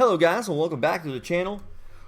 Hello guys and welcome back to the channel.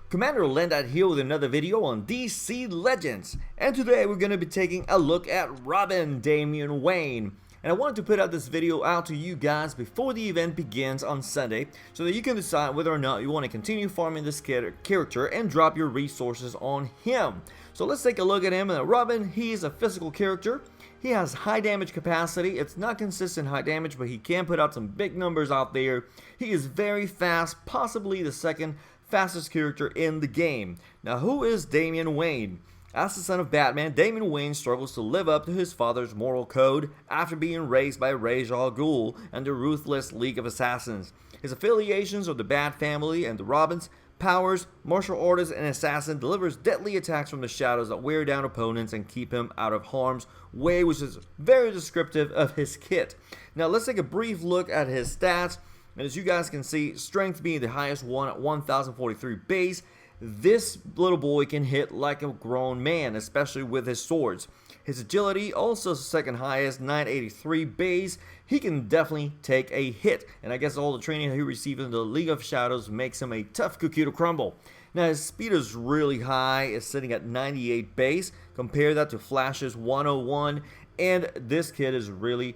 Commander Lendat here with another video on DC Legends, and today we're going to be taking a look at Robin Damian Wayne. And I wanted to put out this video out to you guys before the event begins on Sunday so that you can decide whether or not you want to continue farming this character and drop your resources on him. So let's take a look at him. Robin, he is a physical character. He has high damage capacity. It's not consistent high damage, but he can put out some big numbers out there. He is very fast, possibly the second fastest character in the game. Now, who is Damian Wayne? As the son of Batman, Damian Wayne struggles to live up to his father's moral code after being raised by Ra's al Ghul and the ruthless League of Assassins. His affiliations are the Bat Family and the Robins. Powers, martial artist, and assassin, delivers deadly attacks from the shadows that wear down opponents and keep him out of harm's way, which is very descriptive of his kit. Now let's take a brief look at his stats, and as you guys can see, strength being the highest one at 1043 base, this little boy can hit like a grown man, especially with his swords. His agility, also second highest, 983 base. He can definitely take a hit, and I guess all the training he received in the League of Shadows makes him a tough cookie to crumble. Now his speed is really high, it's sitting at 98 base. Compare that to Flash's 101, and this kid is really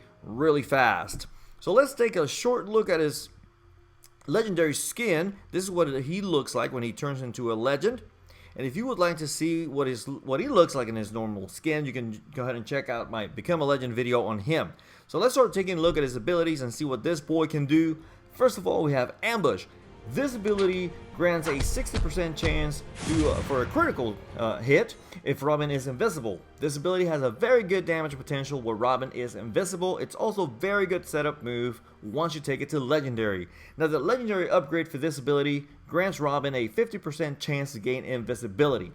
fast. So let's take a short look at his legendary skin. This is what he looks like when he turns into a legend. And if you would like to see what he looks like in his normal skin, you can go ahead and check out my Become a Legend video on him. So let's start taking a look at his abilities and see what this boy can do. First of all, we have Ambush. This ability grants a 60% chance for a critical hit if Robin is invisible. This ability has a very good damage potential where Robin is invisible. It's also a very good setup move once you take it to Legendary. Now the Legendary upgrade for this ability grants Robin a 50% chance to gain invisibility.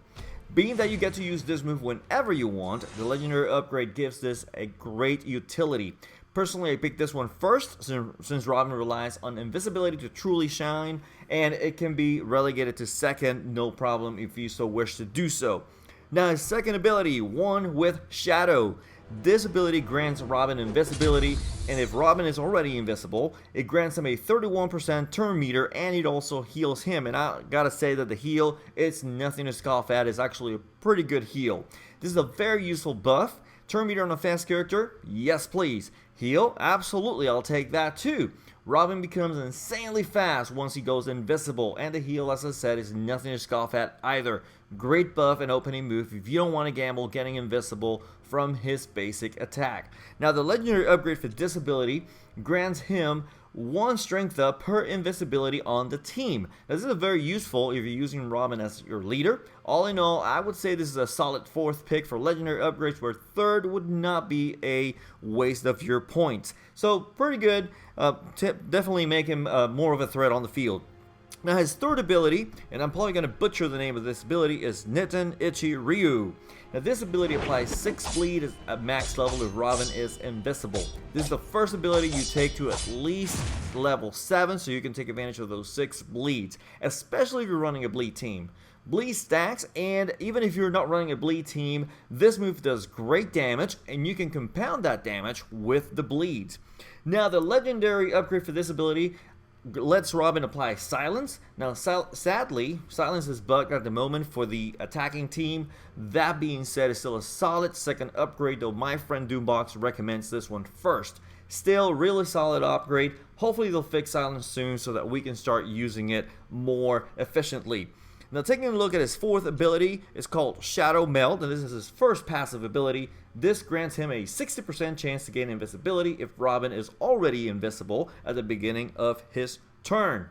Being that you get to use this move whenever you want, the Legendary upgrade gives this a great utility. Personally, I picked this one first since Robin relies on invisibility to truly shine, and it can be relegated to second, no problem if you so wish to do so. Now his second ability, One with Shadow. This ability grants Robin invisibility, and if Robin is already invisible, it grants him a 31% turn meter, and it also heals him. And I gotta say that the heal, it's nothing to scoff at. It's actually a pretty good heal. This is a very useful buff. Turn meter on a fast character? Yes please. Heal? Absolutely, I'll take that too. Robin becomes insanely fast once he goes invisible, and the heal, as I said, is nothing to scoff at either. Great buff and opening move if you don't want to gamble getting invisible from his basic attack. Now the legendary upgrade for this ability grants him 1 strength up per invisibility on the team. Now, this is very useful if you're using Robin as your leader. All in all, I would say this is a solid 4th pick for legendary upgrades, where 3rd would not be a waste of your points. So pretty good. Definitely make him more of a threat on the field. Now his 3rd ability, and I'm probably going to butcher the name of this ability, is Niten Ichi Ryu. Now this ability applies 6 bleed at max level if Robin is invisible. This is the first ability you take to at least level 7, so you can take advantage of those 6 bleeds, especially if you're running a bleed team. Bleed stacks, and even if you're not running a bleed team, this move does great damage, and you can compound that damage with the bleeds. Now the legendary upgrade for this ability lets Robin apply Silence. Now sadly, Silence is bugged at the moment for the attacking team. That being said, it's still a solid 2nd upgrade, though my friend Doombox recommends this one first. Still, really solid upgrade. Hopefully they'll fix Silence soon so that we can start using it more efficiently. Now taking a look at his 4th ability, it's called Shadow Meld, and this is his first passive ability. This grants him a 60% chance to gain invisibility if Robin is already invisible at the beginning of his turn.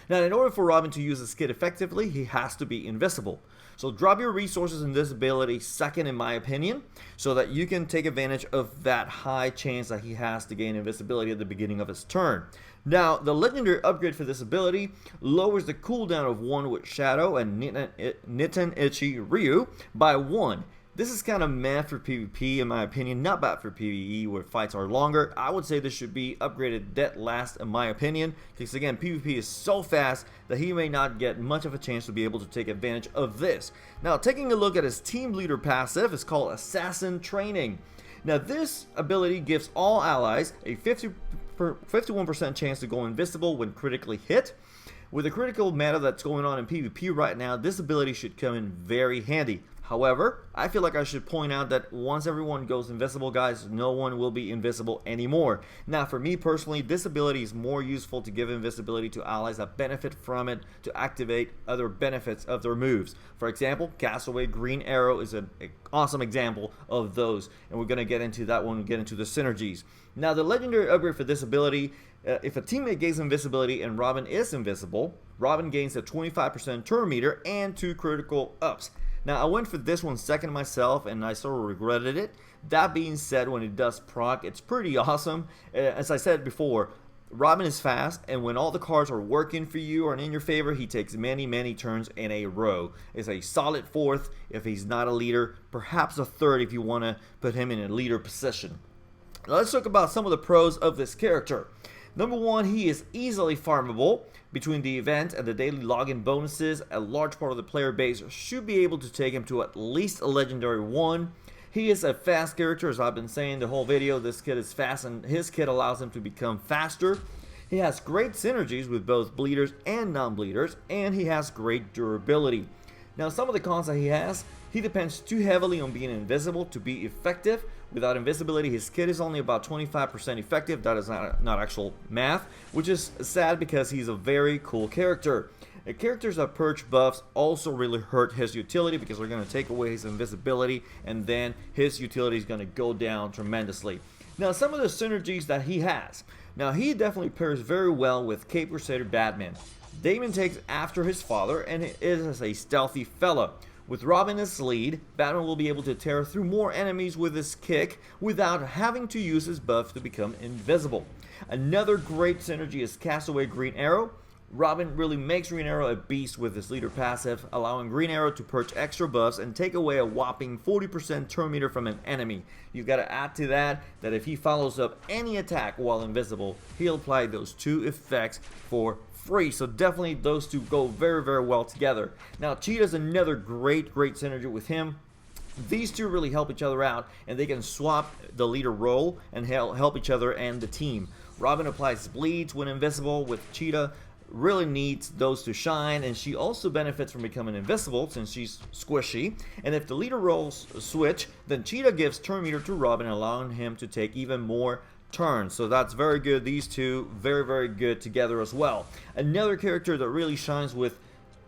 Now in order for Robin to use this kit effectively, he has to be invisible. So drop your resources in this ability 2nd in my opinion, so that you can take advantage of that high chance that he has to gain invisibility at the beginning of his turn. Now the legendary upgrade for this ability lowers the cooldown of One with Shadow and Niten Ichi Ryu by 1. This is kind of meh for PvP in my opinion, not bad for PvE where fights are longer. I would say this should be upgraded dead last in my opinion, because again PvP is so fast that he may not get much of a chance to be able to take advantage of this. Now taking a look at his team leader passive, it's called Assassin Training. Now this ability gives all allies a 51% chance to go invisible when critically hit. With the critical meta that's going on in PvP right now, this ability should come in very handy. However, I feel like I should point out that once everyone goes invisible, guys, no one will be invisible anymore. Now, for me personally, this ability is more useful to give invisibility to allies that benefit from it to activate other benefits of their moves. For example, Castaway Green Arrow is an awesome example of those, and we're going to get into that when we get into the synergies. Now, the legendary upgrade for this ability, if a teammate gains invisibility and Robin is invisible, Robin gains a 25% turn meter and 2 critical ups. Now, I went for this one second myself, and I sort of regretted it. That being said, when it does proc, it's pretty awesome. As I said before, Robin is fast, and when all the cards are working for you or in your favor, he takes many turns in a row. It's a solid 4th if he's not a leader, perhaps a 3rd if you want to put him in a leader position. Now, let's talk about some of the pros of this character. Number 1, he is easily farmable. Between the event and the daily login bonuses, a large part of the player base should be able to take him to at least a legendary 1. He is a fast character, as I've been saying the whole video. This kid is fast, and his kit allows him to become faster. He has great synergies with both bleeders and non-bleeders, and he has great durability. Now, some of the cons that he depends too heavily on being invisible to be effective. Without invisibility, his kit is only about 25% effective. That is not actual math, which is sad because he's a very cool character. The characters that purge buffs also really hurt his utility because they're going to take away his invisibility, and then his utility is going to go down tremendously. Now, some of the synergies that he has. Now, he definitely pairs very well with Cape Crusader Batman. Damian takes after his father and is a stealthy fella. With Robin as lead, Batman will be able to tear through more enemies with his kick without having to use his buff to become invisible. Another great synergy is Castaway Green Arrow. Robin really makes Green Arrow a beast with his leader passive, allowing Green Arrow to purge extra buffs and take away a whopping 40% turn meter from an enemy. You've got to add to that if he follows up any attack while invisible, he'll apply those 2 effects for free. So definitely those 2 go very well together. Now, Cheetah's another great synergy with him. These 2 really help each other out, and they can swap the leader role and help each other and the team. Robin applies bleeds when invisible, with Cheetah really needs those to shine, and she also benefits from becoming invisible since she's squishy. And if the leader roles switch, then Cheetah gives turn meter to Robin, allowing him to take even more turns. So that's very good. These 2 very good together as well. Another character that really shines with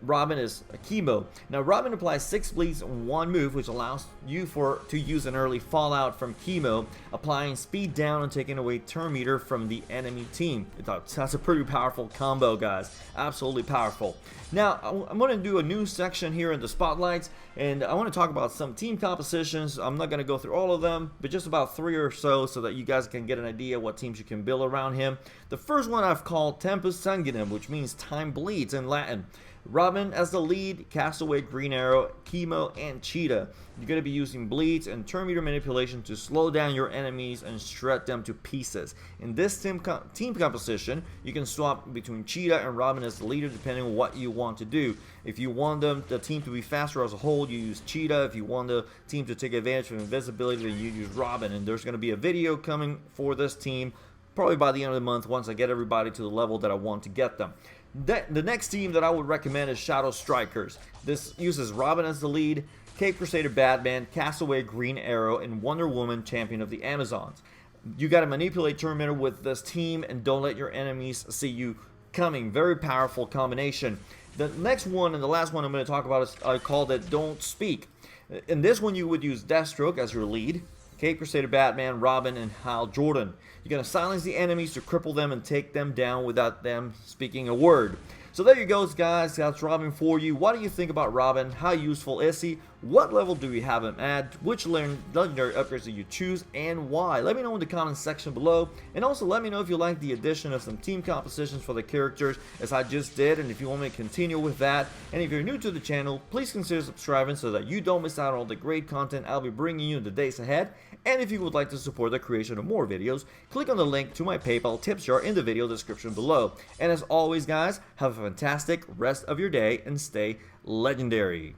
Robin is Chemo. Now, Robin applies 6 bleeds in 1 move, which allows you to use an early fallout from Chemo, applying speed down and taking away turn meter from the enemy team. That's a pretty powerful combo, guys. Absolutely powerful. Now, I'm going to do a new section here in the spotlights, and I want to talk about some team compositions. I'm not going to go through all of them, but just about 3 or so that you guys can get an idea what teams you can build around him. The first one I've called Tempus Sanguinem, which means time bleeds in Latin. Robin as the lead, Castaway Green Arrow, Chemo, and Cheetah. You're going to be using bleeds and turn meter manipulation to slow down your enemies and shred them to pieces. In this team composition, you can swap between Cheetah and Robin as the leader depending on what you want to do. If you want the team to be faster as a whole, you use Cheetah. If you want the team to take advantage of invisibility, then you use Robin. And there's going to be a video coming for this team probably by the end of the month once I get everybody to the level that I want to get them. The next team that I would recommend is Shadow Strikers. This uses Robin as the lead, Cape Crusader Batman, Castaway Green Arrow, and Wonder Woman, Champion of the Amazons. You got to manipulate turn meter with this team and don't let your enemies see you coming. Very powerful combination. The next one and the last one I'm going to talk about is I called it Don't Speak. In this one you would use Deathstroke as your lead, Cape Crusader Batman, Robin, and Hal Jordan. You're going to silence the enemies to cripple them and take them down without them speaking a word. So there you go, guys. That's Robin for you. What do you think about Robin? How useful is he? What level do we have him at? Which legendary upgrades do you choose and why? Let me know in the comment section below. And also let me know if you like the addition of some team compositions for the characters as I just did, and if you want me to continue with that. And if you're new to the channel, please consider subscribing so that you don't miss out on all the great content I'll be bringing you in the days ahead. And if you would like to support the creation of more videos, click on the link to my PayPal tips jar in the video description below. And as always, guys, have a fantastic rest of your day and stay legendary.